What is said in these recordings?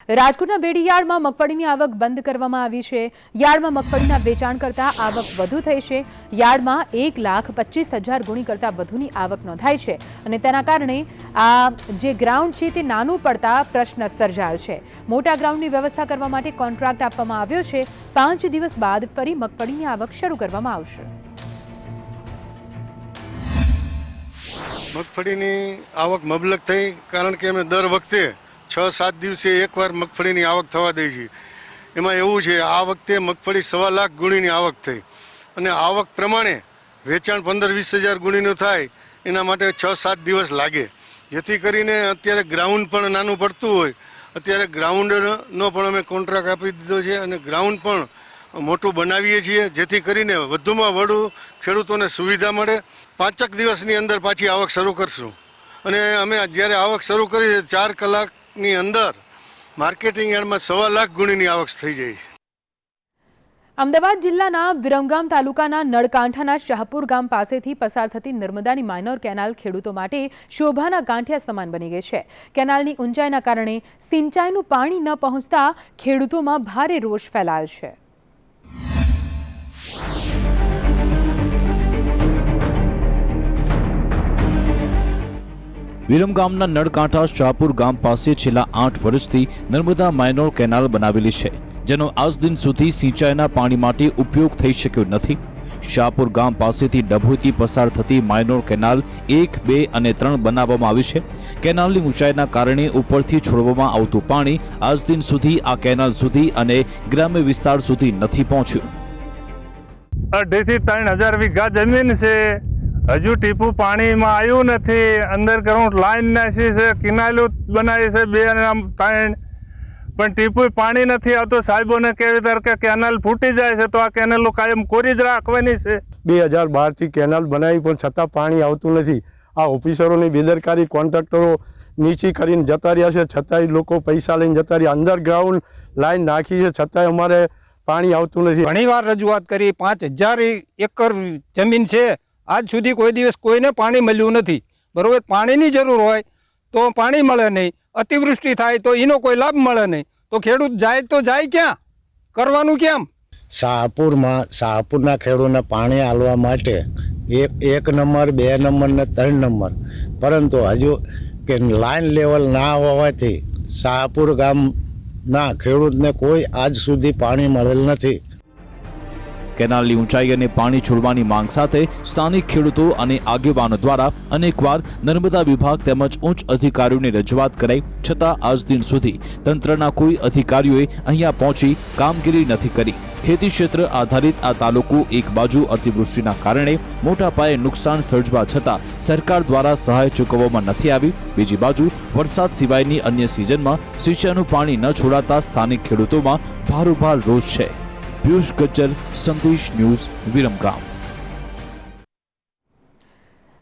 રાજકોટના બેડી યાર્ડમાં મગફળીની આવક બંધ કરવામાં આવી છે। યાર્ડમાં મગફળીના વેચાણ કરતાં આવક વધુ થઈ છે। યાર્ડમાં 1,25,000 ગુણી કરતાં વધુની આવક નોંધાઈ છે અને તેના કારણે આ જે ગ્રાઉન્ડ છે તે નાનું પડતા પ્રશ્ન સર્જાયો છે। મોટા ગ્રાઉન્ડની વ્યવસ્થા કરવા માટે કોન્ટ્રાક્ટ આપવામાં આવ્યો છે। 5 દિવસ બાદ ફરી મગફળીની આવક શરૂ કરવામાં આવશે। મગફળીની આવક મબલક થઈ, કારણ કે અમે દર વખતે 6-7 દિવસે એકવાર મગફળીની આવક થવા દઈએ છીએ। એમાં એવું છે, આ વખતે મગફળી 1.25 લાખ ગુણીની આવક થઈ અને આવક પ્રમાણે વેચાણ 15-20 હજાર ગુણીનું થાય એના માટે 6-7 દિવસ લાગે, જેથી કરીને અત્યારે ગ્રાઉન્ડ પણ નાનું પડતું હોય। અત્યારે ગ્રાઉન્ડનો પણ અમે કોન્ટ્રાક્ટ આપી દીધો છે અને ગ્રાઉન્ડ પણ મોટું બનાવીએ છીએ, જેથી કરીને વધુમાં વધુ ખેડૂતોને સુવિધા મળે। 5 દિવસની અંદર પાછી આવક શરૂ કરશું અને અમે જ્યારે આવક શરૂ કરી 4 કલાકની અંદર માર્કેટિંગ યાર્ડમાં 1.25 લાખ ગુણીની આવક થઈ જાય છે। અમદાવાદ જિલ્લાના વિરમગામ તાલુકાના નળકાંઠાના શાહપુર ગામ પાસેથી પસાર થતી નર્મદાની માઇનોર કેનાલ ખેડૂતો માટે શોભાના ગાંઠિયા સમાન બની ગઈ છે। કેનાલની ઊંચાઈના કારણે સિંચાઈનું પાણી ન પહોંચતા ખેડૂતોમાં ભારે રોષ ફેલાયો છે। વિરમગામના નળકાંઠા શાહપુર ગામ પાસે છેલ્લા 8 વર્ષથી નર્મદા માઇનોર કેનાલ બનાવેલી છે, જેનો આજ દિન સુધી સિંચાઈના પાણી માટે ઉપયોગ થઈ શક્યો નથી। શાહપુર ગામ પાસેથી ડભોઈથી પસાર થતી માઇનોર કેનાલ 1, 2 અને 3 બનાવવામાં આવી છે। કેનાલની ઊંચાઈના કારણે ઉપરથી છોડવામાં આવતું પાણી આજ દિન સુધી આ કેનાલ સુધી અને ગ્રામ્ય વિસ્તાર સુધી નથી પહોંચ્યું। 2 થી 3,000 વીઘા જમીન છે, હજુ ટીપું પાણીમાં આવ્યું નથી। અંડરગ્રાઉન્ડ લાઈન નાખી છે, કિનાલો બનાવી છે 2 અને 3, પણ ટીપું પાણી નથી આવતું। સાહેબોને કેવી રીતે કેનાલ ફૂટી જાય છે તો આ કેનાલો કાયમ કોરી જ રાખવાની છે। 2012થી કેનાલ બનાવી પણ છતાં પાણી આવતું નથી। આ ઓફિસરોની બેદરકારી, કોન્ટ્રાક્ટરો નીચી કરીને જતા રહ્યા છે, છતાંય લોકો પૈસા લઈને જતા રહ્યા। અંડરગ્રાઉન્ડ લાઈન નાખી છે છતાંય અમારે પાણી આવતું નથી। ઘણીવાર રજૂઆત કરી, 5,000 એકર જમીન છે, આજ સુધી કોઈ દિવસ કોઈને પાણી મળ્યું નથી। બરોબર, પાણીની જરૂર હોય તો પાણી મળે નહીં, અતિવૃષ્ટિ થાય તો એનો કોઈ લાભ મળે નહીં, તો ખેડૂત જાય તો જાય ક્યાં, કરવાનું કેમ? શાહપુરના ખેડૂતોને પાણી આલવા માટે 1 નંબર, 2 નંબર ને 3 નંબર, પરંતુ હજુ કે લાઈન લેવલ ના હોવાથી શાહપુર ગામના ખેડૂતને કોઈ આજ સુધી પાણી મળેલ નથી। કેનાલની ઊંચાઈ અને પાણી છોડવાની માંગ સાથે સ્થાનિક ખેડૂતો અને આગેવાનો દ્વારા અનેકવાર નર્મદા વિભાગ તેમજ ઉચ્ચ અધિકારીઓને રજૂઆત કરાઈ, છતાં આજ દિન સુધી તંત્રના કોઈ અધિકારીઓએ અહીંયા પહોંચી કામગીરી નથી કરી। ખેતી ક્ષેત્ર આધારિત આ તાલુકો એક બાજુ અતિવૃષ્ટિના કારણે મોટા પાયે નુકસાન સર્જવા છતાં સરકાર દ્વારા સહાય ચૂકવવામાં નથી આવી। બીજી બાજુ વરસાદ સિવાયની અન્ય સિઝનમાં સિંચાઈનું પાણી ન છોડાતા સ્થાનિક ખેડૂતોમાં ભારોભાર રોષ છે। પિયુષ ગજ્જર, સંદેશ ન્યૂઝ, વિરમગામ।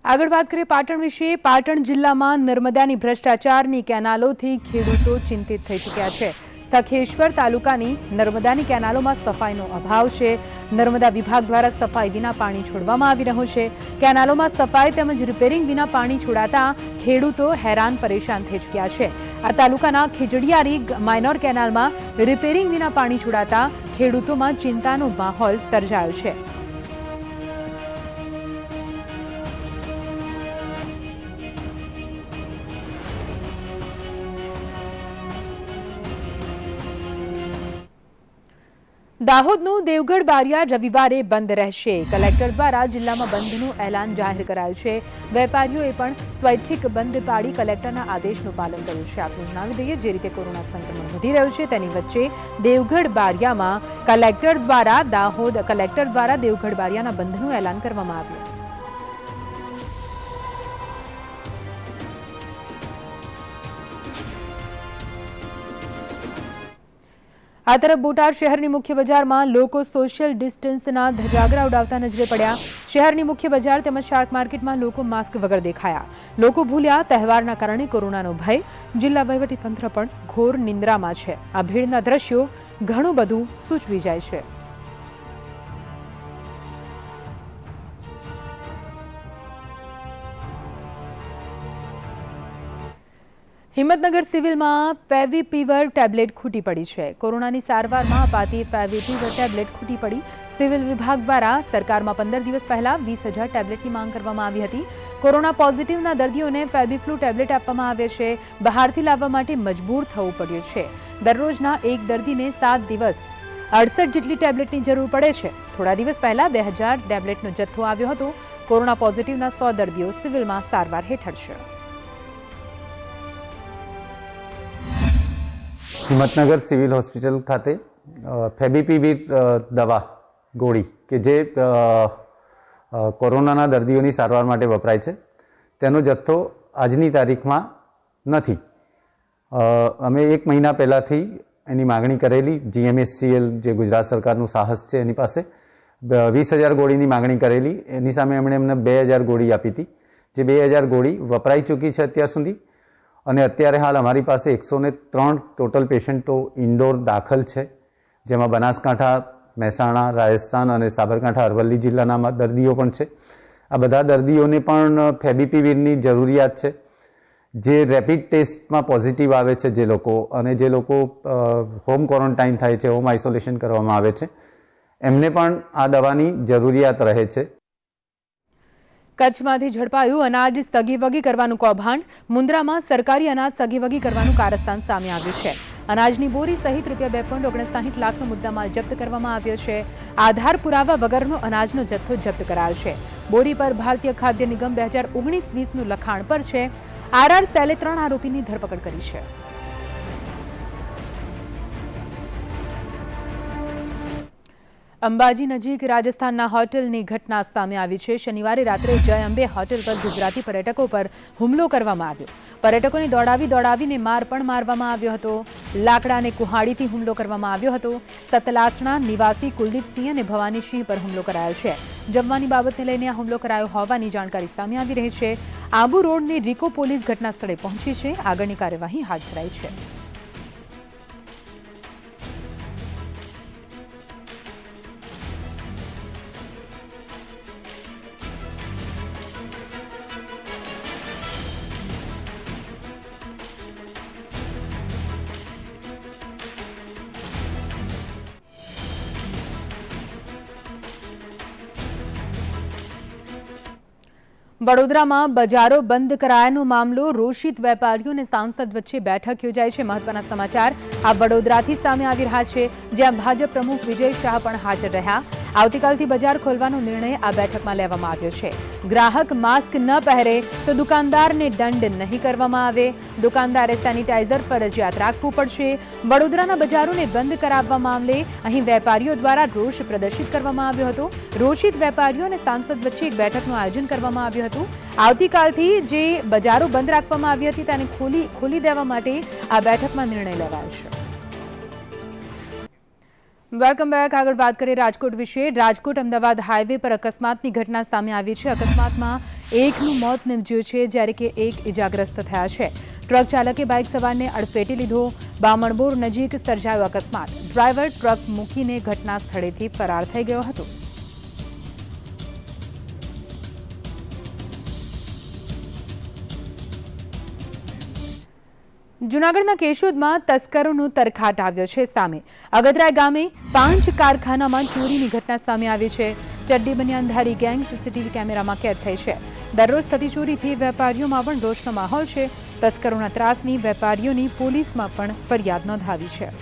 આગળ વાત કરીએ પાટણ વિશે। પાટણ જિલ્લામાં નર્મદાની ભ્રષ્ટાચારની કેનાલોથી ખેડૂતો ચિંતિત થઈ ચૂક્યા છે। સખેશ્વર તાલુકાની નર્મદાની કેનાલોમાં સફાઈનો અભાવ છે। નર્મદા વિભાગ દ્વારા સફાઈ વિના પાણી છોડવામાં આવી રહ્યું છે। કેનાલોમાં સફાઈ તેમજ રિપેરિંગ વિના પાણી છોડાતા ખેડૂતો હેરાન પરેશાન થઈ ચૂક્યા છે। આ તાલુકાના ખીજડીયારી માઇનોર કેનાલમાં રિપેરિંગ વિના પાણી છોડાતા ખેડૂતોમાં ચિંતાનો માહોલ સર્જાયો છે। દાહોદનું દેવગઢ બારિયા રવિવારે બંધ રહેશે। કલેક્ટર દ્વારા જિલ્લામાં બંધનું એલાન જાહેર કરાયું છે। વેપારીઓએ પણ સ્વૈચ્છિક બંધ પાડી કલેક્ટરના આદેશનું પાલન કર્યું છે। આપને જણાવી દઈએ, જે રીતે કોરોના સંક્રમણ વધી રહ્યું છે તેની વચ્ચે દેવગઢ બારિયામાં કલેક્ટર દ્વારા દેવગઢ બારિયાના બંધનું એલાન કરવામાં આવ્યું। આ તરફ બોટાદ શહેરની મુખ્ય બજારમાં લોકો સોશિયલ ડિસ્ટન્સના ધજાગરા ઉડાવતા નજરે પડ્યા। શહેરની મુખ્ય બજાર તેમજ શાક માર્કેટમાં લોકો માસ્ક વગર દેખાયા। લોકો ભૂલ્યા તહેવારના કારણે કોરોનાનો ભય। જિલ્લા વહીવટીતંત્ર પણ ઘોર નિંદ્રામાં છે। આ ભીડના દ્રશ્યો ઘણું બધું સૂચવી જાય છે। હિમાચલ હિંમતનગર સિવિલમાં ફેવિપીવર ટેબ્લેટ ખૂટી પડી છે. કોરોનાની સારવારમાં અપાતી ફેવિપીવર ટેબ્લેટ ખૂટી પડી. સિવિલ વિભાગ દ્વારા સરકારમાં 15 દિવસ પહેલા 20,000 ટેબ્લેટની માંગ કરવામાં આવી હતી. કોરોના પોઝિટિવના દર્દીઓને ફેબીફ્લુ ટેબ્લેટ આપવામાં આવે છે. બહારથી લાવવા માટે મજબૂર થવું પડ્યું છે. દરરોજના એક દર્દીને 7 દિવસ 68 જેટલી ટેબ્લેટની જરૂર પડે છે. થોડા દિવસ પહેલા 2,000 ટેબ્લેટનો જથ્થો આવ્યો હતો. કોરોના પોઝિટિવના 100 દર્દીઓ સિવિલમાં સારવાર હેઠળ છે. હિંમતનગર સિવિલ હોસ્પિટલ ખાતે ફેબીપીવીર દવા ગોળી કે જે કોરોનાના દર્દીઓની સારવાર માટે વપરાય છે તેનો જથ્થો આજની તારીખમાં નથી. અમે 1 મહિના પહેલાંથી એની માગણી કરેલી. GMHCL જે ગુજરાત સરકારનું સાહસ છે એની પાસે 20,000 ગોળીની માગણી કરેલી. એની સામે એમણે અમને 2,000 ગોળી આપી હતી. જે 2,000 ગોળી વપરાઈ ચૂકી છે અત્યાર સુધી. અને અત્યારે હાલ અમારી પાસે 103 ટોટલ પેશન્ટો ઇન્ડોર દાખલ છે, જેમાં બનાસકાંઠા, મહેસાણા, રાજસ્થાન અને સાબરકાંઠા અરવલ્લી જિલ્લાના દર્દીઓ પણ છે. આ બધા દર્દીઓને પણ ફેબીપીવીરની જરૂરિયાત છે. જે રેપિડ ટેસ્ટમાં પોઝિટિવ આવે છે જે લોકો, અને જે લોકો હોમ ક્વોરન્ટાઇન થાય છે, હોમ આઇસોલેશન કરવામાં આવે છે, એમને પણ આ દવાની જરૂરિયાત રહે છે. કચ્છમાંથી ઝડપાયું અનાજ સગીવગી કરવાનું કૌભાંડ. મુન્દ્રામાં સરકારી અનાજ સગીવગી કરવાનું કારસ્તાન સામે આવ્યું છે. અનાજની બોરી સહિત ₹2.59 લાખનો મુદ્દામાલ જપ્ત કરવામાં આવ્યો છે. આધાર પુરાવા વગરનો અનાજનો જથ્થો જપ્ત કરાયો છે. બોરી પર ભારતીય ખાદ્ય નિગમ 2019-20નું લખાણ પર છે. RR સેલે 3 આરોપીની ધરપકડ કરી છે. અંબાજી નજીક રાજસ્થાનના હોટેલની ઘટના સામે આવી છે. શનિવારે રાત્રે જય અંબે હોટેલ પર ગુજરાતી પર્યટકો પર હુમલો કરવામાં આવ્યો. પર્યટકોને દોડાવીને માર પણ મારવામાં આવ્યો હતો. લાકડા અને કુહાડીથી હુમલો કરવામાં આવ્યો હતો. સતલાસણા નિવાસી કુલદીપસિંહ અને ભવાનીસિંહ પર હુમલો કરાયો છે. જમવાની બાબતને લઈને આ હુમલો કરાયો હોવાની જાણકારી સામે આવી રહી છે. આબુ રોડની રીકો પોલીસ ઘટના સ્થળે પહોંચી છે. આગળની કાર્યવાહી હાથ ધરાઈ છે. વડોદરામાં બજારો બંધ કરાયાનો મામલો. રોષિત વેપારીઓ અને સાંસદ વચ્ચે બેઠક યોજાઈ છે. મહત્વના સમાચાર આ વડોદરાથી સામે આવી રહ્યા છે, જ્યાં ભાજપ પ્રમુખ વિજય શાહ પણ હાજર રહ્યા. આવતીકાલથી બજાર ખોલવાનો નિર્ણય આ બેઠકમાં લેવામાં આવ્યો છે. ગ્રાહક માસ્ક ન પહેરે તો દુકાનદારને દંડ નહીં કરવામાં આવે. દુકાનદારે સેનિટાઈઝર ફરજિયાત રાખવું પડશે. વડોદરાના બજારોને બંધ કરાવવા મામલે અહીં વેપારીઓ દ્વારા રોષ પ્રદર્શિત કરવામાં આવ્યો હતો. રોષિત વેપારીઓ અને સાંસદ વચ્ચે એક બેઠકનું આયોજન કરવામાં આવ્યું હતું. આવતીકાલથી જે બજારો બંધ રાખવામાં આવી હતી તેને ખોલી દેવા માટે આ બેઠકમાં નિર્ણય લેવાયો છે. Welcome back. આગળ વાત કરીએ રાજકોટ વિશે. રાજકોટ અમદાવાદ હાઈવે પર અકસ્માતની ઘટના સામે આવી છે. અકસ્માતમાં એકનું મોત નિપજ્યું છે, જ્યારે કે એક ઇજાગ્રસ્ત થયા છે. ટ્રક ચાલકે બાઇક સવારને અડફેટે લીધો. બામણબોર નજીક સર્જાયો અકસ્માત. ડ્રાઈવર ટ્રક મૂકીને ઘટના સ્થળેથી ફરાર થઈ ગયો હતો. જૂનાગઢના કેશોદમાં તસ્કરોનો તરખાટ આવ્યો છે સામે. અગદરા ગામે 5 કારખાનામાં ચોરીની ઘટના સામે આવી છે. ચડ્ડી બનિયાનધારી ગેંગ સીસીટીવી કેમેરામાં કેદ થઈ છે. દરરોજ થતી ચોરીથી વેપારીઓમાં પણ રોષનો માહોલ છે. તસ્કરોના ત્રાસની વેપારીઓની પોલીસમાં પણ ફરિયાદ નોંધાવી છે.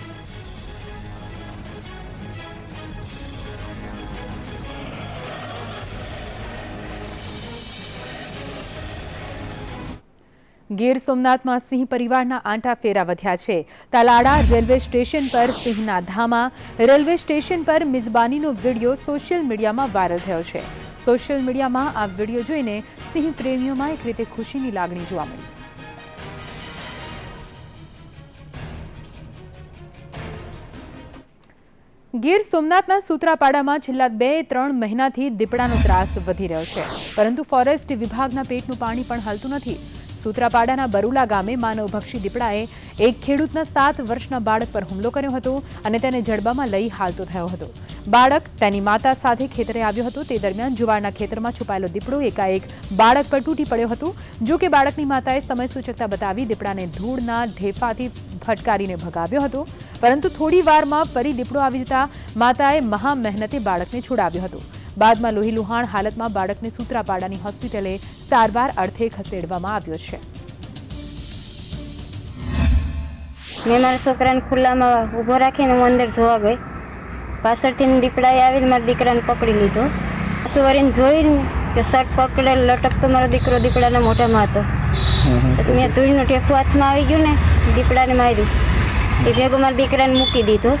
ગીર સોમનાથમાં સિંહ પરિવારના આંટા ફેરા વધ્યા છે. તાલાડા રેલવે સ્ટેશન પર સિંહના ધામા. રેલવે સ્ટેશન પર મિઝબાનીનો વિડીયો સોશિયલ મીડિયામાં વાયરલ થયો છે. સોશિયલ મીડિયામાં આ વિડીયો જોઈને સિંહ પ્રેમીઓમાં એક રીતે ખુશીની લાગણી જોવા મળી. ગીર સોમનાથના સૂત્રાપાડામાં છેલ્લા 2-3 મહિનાથી દીપડાનો ત્રાસ વધી રહ્યો છે, પરંતુ ફોરેસ્ટ વિભાગના પેટનું પાણી પણ હલતું નથી. સૂત્રાપાડાના બરુલા ગામે માનવભક્ષી દીપડાએ એક ખેડૂતના 7 વર્ષના બાળક પર હુમલો કર્યો હતો અને તેને જડબામાં લઈ હાલતો થયો હતો. બાળક તેની માતા સાથે ખેતરે આવ્યો હતો. તે દરમિયાન જુવારના ખેતરમાં છુપાયેલો દીપડો એકાએક બાળક પર તૂટી પડ્યો હતો. જો કે બાળકની માતાએ સમય સૂચકતા બતાવી દીપડાને ધૂળના ઢેફાથી ફટકારીને ભગાવ્યો હતો, પરંતુ થોડી વારમાં ફરી દીપડો આવી જતા માતાએ મહા મહેનતે બાળકને છોડાવ્યો હતો. બાદમાં લોહીલુહાણ હાલતમાં બાળકને સૂત્રાપાડાની હોસ્પિટલે સારવાર અર્થે ખસેડવામાં આવ્યો છે. મેં મારા છોકરાને ખુલ્લામાં ઊભો રાખીને હું અંદર જોવા ગઈ. પાછળથી દીપડાએ આવીને મારા દીકરાને પકડી લીધો. પાછું વળીને જોઈને કે શર્ટ પકડેલ લટકતો મારો દીકરો દીપડાના મોઢામાં હતો. પછી મેં ધૂળનો ઠેકું હાથમાં આવી ગયું ને દીપડાને માર્યું. એ ભેગો મારા દીકરાને મૂકી દીધો.